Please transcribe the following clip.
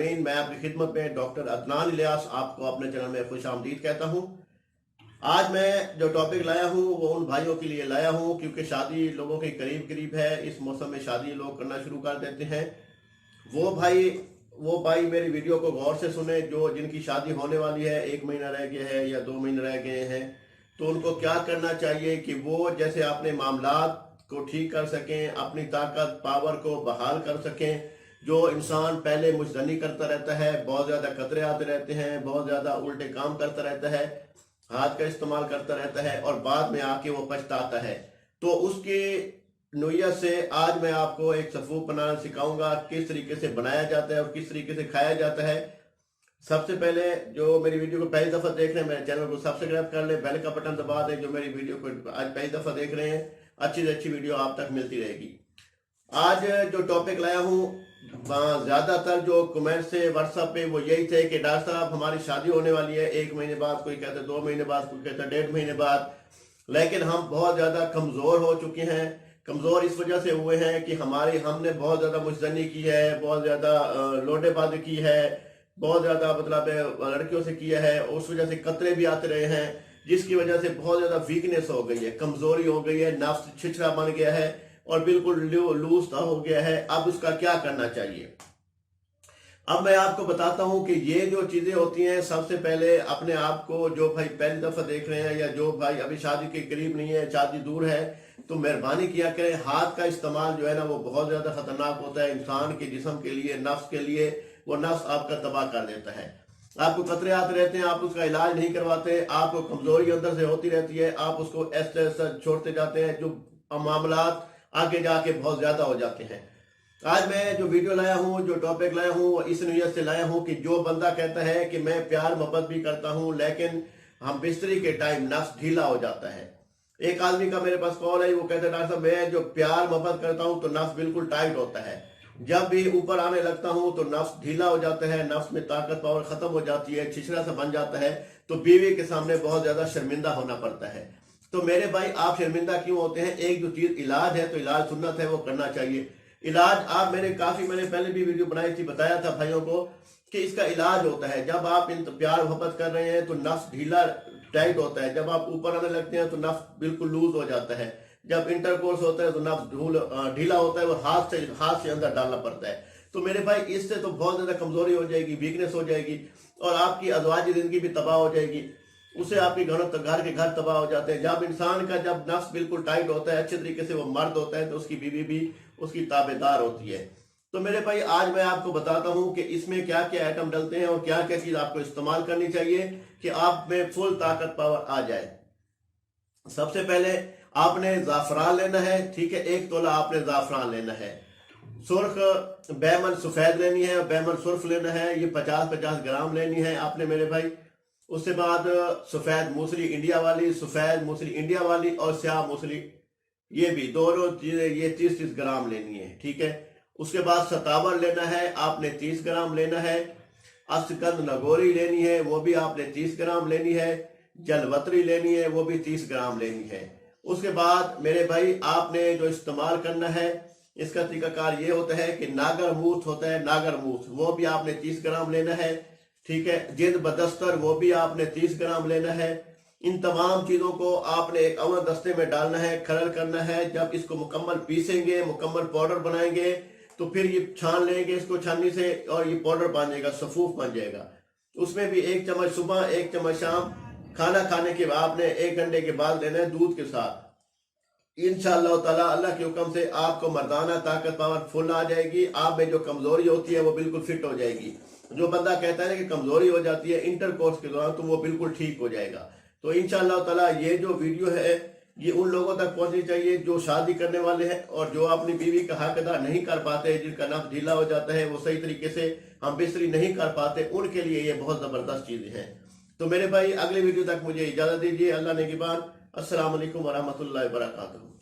नाज़रीन, मैं आपकी खिदमत में डॉक्टर अदनान इलियास आपको अपने चैनल में खुश आमदीद कहता हूँ। आज मैं जो टॉपिक लाया हूँ वो उन भाइयों के लिए लाया हूँ क्योंकि शादी लोगों के करीब करीब है। इस मौसम में शादी लोग करना शुरू कर देते हैं। वो भाई मेरी वीडियो को गौर से सुने जो जिनकी शादी होने वाली है, 1 महीना रह गया है या 2 महीने रह गए हैं, तो उनको क्या करना चाहिए कि वो जैसे अपने मामलात को ठीक कर सकें, अपनी ताकत पावर को बहाल कर सकें। जो इंसान पहले मुजदनी करता रहता है, बहुत ज़्यादा कतरे आते रहते हैं, बहुत ज़्यादा उल्टे काम करता रहता है, हाथ का इस्तेमाल करता रहता है और बाद में आके वो पछताता है, तो उसकी नोयत से आज मैं आपको एक सफूफ बनाना सिखाऊंगा, किस तरीके से बनाया जाता है और किस तरीके से खाया जाता है। सबसे पहले जो मेरी वीडियो को पहली दफ़ा देख रहे हैं, मेरे चैनल को सब्सक्राइब कर ले, बेल का बटन दबा दें। जो मेरी वीडियो को आज पहली दफ़ा देख रहे हैं, अच्छी से अच्छी वीडियो आप तक मिलती रहेगी। आज जो टॉपिक लाया हूँ, ज़्यादातर जो कमेंट से व्हाट्सएप पे वो यही थे कि डॉक्टर साहब हमारी शादी होने वाली है 1 महीने बाद, कोई कहता है 2 महीने बाद, कोई कहता है 1.5 महीने बाद, लेकिन हम बहुत ज़्यादा कमज़ोर हो चुके हैं। कमज़ोर इस वजह से हुए हैं कि हमने बहुत ज़्यादा मुजदनी की है, बहुत ज़्यादा लोडेबाजी की है, बहुत ज़्यादा मतलब लड़कियों से किया है, उस वजह से कतरे भी आते रहे हैं, जिसकी वजह से बहुत ज़्यादा वीकनेस हो गई है, कमज़ोरी हो गई है, नफ्स छिछरा बन गया है और बिल्कुल लूज हो गया है। अब उसका क्या करना चाहिए? अब मैं आपको बताता हूं कि ये जो चीजें होती हैं, सबसे पहले अपने आप को, जो भाई पहली दफा देख रहे हैं या जो भाई अभी शादी के करीब नहीं है, शादी दूर है, तो मेहरबानी किया करें। हाथ का इस्तेमाल जो है ना वो बहुत ज्यादा खतरनाक होता है इंसान के जिस्म के लिए, नफ्स के लिए। वो नफ्स आपका तबाह कर देता है। आपको कतरे आते रहते हैं, आप उसका इलाज नहीं करवाते, आपको कमजोरी अंदर से होती रहती है, आप उसको ऐसे छोड़ते जाते हैं, जो मामलात आगे जाके बहुत ज्यादा हो जाते हैं। आज मैं जो वीडियो लाया हूँ, जो टॉपिक लाया हूँ, वो इस नीयत से लाया हूँ कि जो बंदा कहता है कि मैं प्यार मोहब्बत भी करता हूँ लेकिन हम बिस्तरी के टाइम नफ्स ढीला हो जाता है। एक आदमी का मेरे पास कॉल है, वो कहता है डॉक्टर साहब मैं जो प्यार मोहब्बत करता हूँ तो नफ्स बिल्कुल टाइट होता है, जब भी ऊपर आने लगता हूँ तो नफ्स ढीला हो जाता है, नफ्स में ताकत पावर खत्म हो जाती है, छिछड़ा सा बन जाता है, तो बीवी के सामने बहुत ज्यादा शर्मिंदा होना पड़ता है। तो मेरे भाई आप शर्मिंदा क्यों होते हैं? एक जो चीज इलाज है, तो इलाज सुन्नत है, वो करना चाहिए। इलाज आप मैंने पहले भी वीडियो बनाई थी, बताया था भाइयों को कि इसका इलाज होता है। जब आप इन प्यार मोहब्बत कर रहे हैं तो नफ्स ढीला टाइट होता है, जब आप ऊपर आने लगते हैं तो नफ्स बिल्कुल लूज हो जाता है, जब इंटरकोर्स होता है तो नफ्स ढीला होता है, वो हाथ से अंदर डालना पड़ता है। तो मेरे भाई इससे तो बहुत ज्यादा कमजोरी हो जाएगी, वीकनेस हो जाएगी और आपकी अज़वाजी जिंदगी भी तबाह हो जाएगी। उससे आपके घर के घर तबाह हो जाते हैं। जब इंसान का जब नफ्स बिल्कुल टाइट होता है, अच्छे तरीके से वो मर्द होता है, तो उसकी बीवी भी उसकी ताबेदार होती है। तो मेरे भाई आज मैं आपको बताता हूं कि इसमें क्या क्या आइटम डलते हैं और क्या क्या चीज आपको इस्तेमाल करनी चाहिए कि आप में फुल ताकत पावर आ जाए। सबसे पहले आपने जाफरान लेना है, ठीक है, 1 तोला आपने जाफरान लेना है। सुर्ख बैमन सफेद लेनी है, बैमन सुर्ख लेना है, ये 50-50 ग्राम लेनी है आपने मेरे भाई। उसके बाद सफेद मूसली इंडिया वाली, सफेद मूसली इंडिया वाली और स्याह मूसली, ये भी दोनों चीजें ये 30-30 ग्राम लेनी है, ठीक है। उसके बाद सतावर लेना है आपने 30 ग्राम लेना है। अश्वगंध नगोरी लेनी है, वो भी आपने 30 ग्राम लेनी है। जलवतरी लेनी है, वो भी 30 ग्राम लेनी है। उसके बाद मेरे भाई आपने जो इस्तेमाल करना है, इसका तरीकाकार ये होता है कि नागर मूथ होता है, नागर मूथ, वो भी आपने 30 ग्राम लेना है, ठीक है। जिंद बदस्तर, वो भी आपने 30 ग्राम लेना है। इन तमाम चीजों को आपने एक अवर दस्ते में डालना है, खरल करना है। जब इसको मुकम्मल पीसेंगे, मुकम्मल पाउडर बनाएंगे, तो फिर ये छान लेंगे इसको छाननी से और ये पाउडर बन जाएगा, सफूफ बन जाएगा। उसमें भी 1 चम्मच सुबह, 1 चम्मच शाम, खाना खाने के बाद आपने 1 घंटे के बाद लेना है दूध के साथ। इंशाअल्लाह ताला अल्लाह के हुक्म से आपको मर्दाना ताकत पावर फुल आ जाएगी। आप में जो कमजोरी होती है वो बिल्कुल फिट हो जाएगी। जो बंदा कहता है कि कमजोरी हो जाती है इंटरकोर्स के दौरान, तो वो बिल्कुल ठीक हो जाएगा। तो इंशाअल्लाह ताला ये जो वीडियो है ये उन लोगों तक पहुंचनी चाहिए जो शादी करने वाले हैं और जो अपनी बीवी का हक अदा नहीं कर पाते, जिनका नफ्स ढीला हो जाता है, वो सही तरीके से हम बिस्तरी नहीं कर पाते, उनके लिए ये बहुत जबरदस्त चीजें हैं। तो मेरे भाई अगले वीडियो तक मुझे इजाजत दीजिए। अल्लाह ने निगहबान। अस्सलाम वालेकुम वरहमतुल्लाहि वबरकातुहू।